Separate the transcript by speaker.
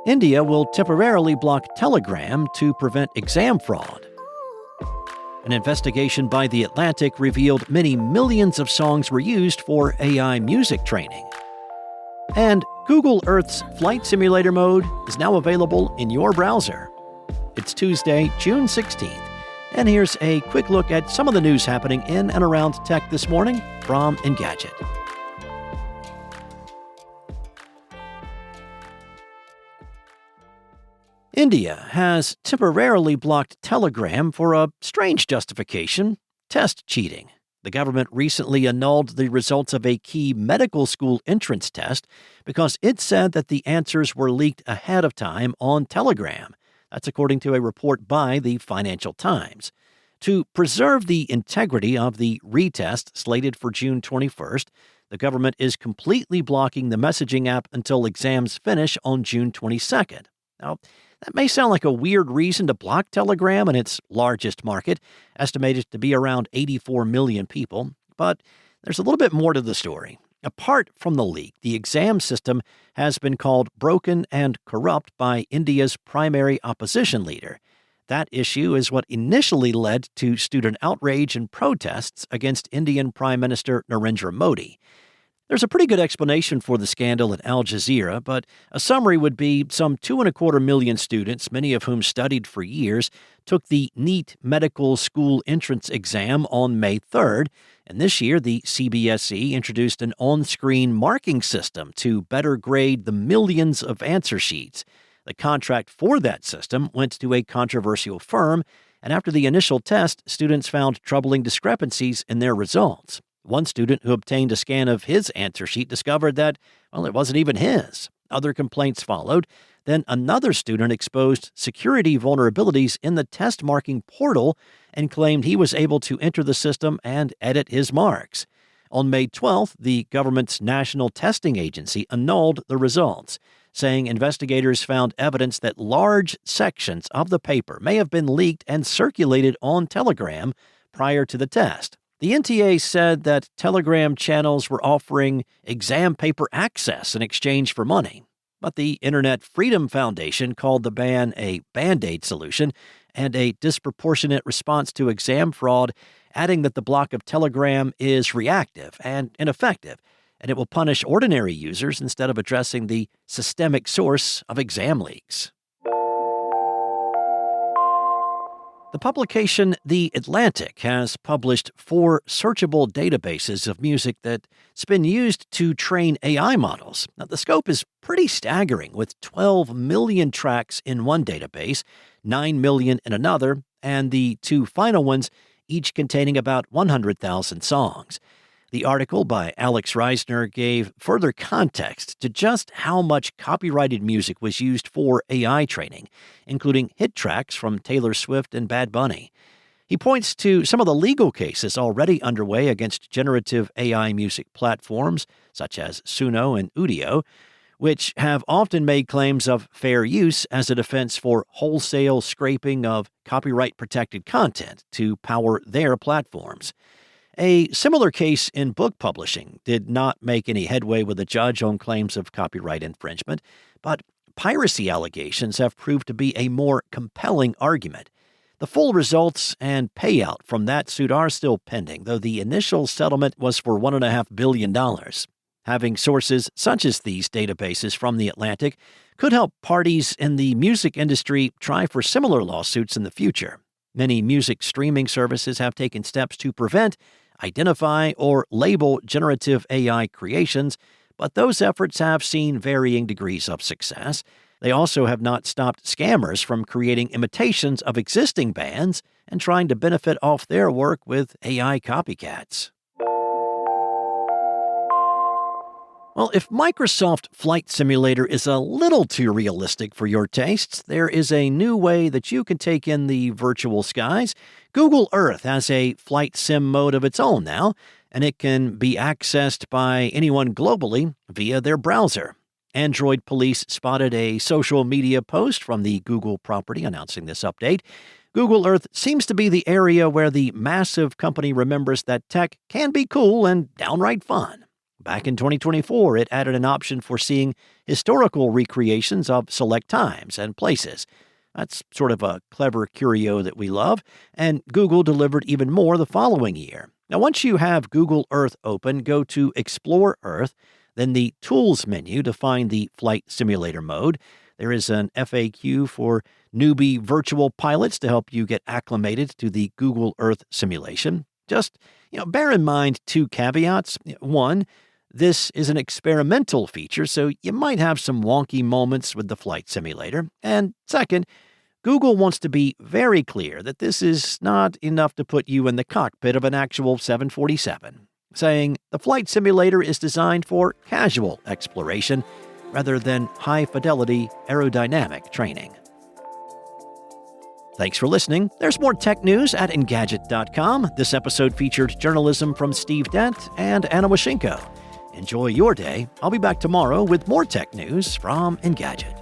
Speaker 1: India will temporarily block Telegram to prevent exam fraud. An investigation by The Atlantic revealed many millions of songs were used for AI music training. And Google Earth's Flight Simulator mode is now available in your browser. It's Tuesday, June 16th, and here's a quick look at some of the news happening in and around tech this morning from Engadget. India has temporarily blocked Telegram for a strange justification: test cheating. The government recently annulled the results of a key medical school entrance test because it said that the answers were leaked ahead of time on Telegram. That's according to a report by the Financial Times. To preserve the integrity of the retest slated for June 21st, the government is completely blocking the messaging app until exams finish on June 22nd. Now, that may sound like a weird reason to block Telegram in its largest market, estimated to be around 84 million people, but there's a little bit more to the story. Apart from the leak, the exam system has been called broken and corrupt by India's primary opposition leader. That issue is what initially led to student outrage and protests against Indian Prime Minister Narendra Modi. There's a pretty good explanation for the scandal at Al Jazeera, but a summary would be some 2.25 million students, many of whom studied for years, took the NEET medical school entrance exam on May 3rd, and this year the CBSE introduced an on-screen marking system to better grade the millions of answer sheets. The contract for that system went to a controversial firm, and after the initial test, students found troubling discrepancies in their results. One student who obtained a scan of his answer sheet discovered that, it wasn't even his. Other complaints followed. Then another student exposed security vulnerabilities in the test marking portal and claimed he was able to enter the system and edit his marks. On May 12th, the government's National Testing Agency annulled the results, saying investigators found evidence that large sections of the paper may have been leaked and circulated on Telegram prior to the test. The NTA said that Telegram channels were offering exam paper access in exchange for money, but the Internet Freedom Foundation called the ban a Band-Aid solution and a disproportionate response to exam fraud, adding that the block of Telegram is reactive and ineffective, and it will punish ordinary users instead of addressing the systemic source of exam leaks. The publication The Atlantic has published 4 searchable databases of music that's been used to train AI models. Now, the scope is pretty staggering, with 12 million tracks in one database, 9 million in another, and the 2 final ones each containing about 100,000 songs. The article by Alex Reisner gave further context to just how much copyrighted music was used for AI training, including hit tracks from Taylor Swift and Bad Bunny. He points to some of the legal cases already underway against generative AI music platforms, such as Suno and Udio, which have often made claims of fair use as a defense for wholesale scraping of copyright-protected content to power their platforms. A similar case in book publishing did not make any headway with a judge on claims of copyright infringement, but piracy allegations have proved to be a more compelling argument. The full results and payout from that suit are still pending, though the initial settlement was for $1.5 billion. Having sources such as these databases from The Atlantic could help parties in the music industry try for similar lawsuits in the future. Many music streaming services have taken steps to prevent, identify, or label generative AI creations, but those efforts have seen varying degrees of success. They also have not stopped scammers from creating imitations of existing bands and trying to benefit off their work with AI copycats. Well, if Microsoft Flight Simulator is a little too realistic for your tastes, there is a new way that you can take in the virtual skies. Google Earth has a flight sim mode of its own now, and it can be accessed by anyone globally via their browser. Android police spotted a social media post from the Google property announcing this update. Google Earth seems to be the area where the massive company remembers that tech can be cool and downright fun. Back in 2024, it added an option for seeing historical recreations of select times and places. That's sort of a clever curio that we love, and Google delivered even more the following year. Now, once you have Google Earth open, go to Explore Earth, then the Tools menu to find the Flight Simulator mode. There is an FAQ for newbie virtual pilots to help you get acclimated to the Google Earth simulation. Just, bear in mind two caveats. One, this is an experimental feature, so you might have some wonky moments with the flight simulator. And second, Google wants to be very clear that this is not enough to put you in the cockpit of an actual 747, saying the flight simulator is designed for casual exploration rather than high-fidelity aerodynamic training. Thanks for listening. There's more tech news at Engadget.com. This episode featured journalism from Steve Dent and Anna Washenko. Enjoy your day. I'll be back tomorrow with more tech news from Engadget.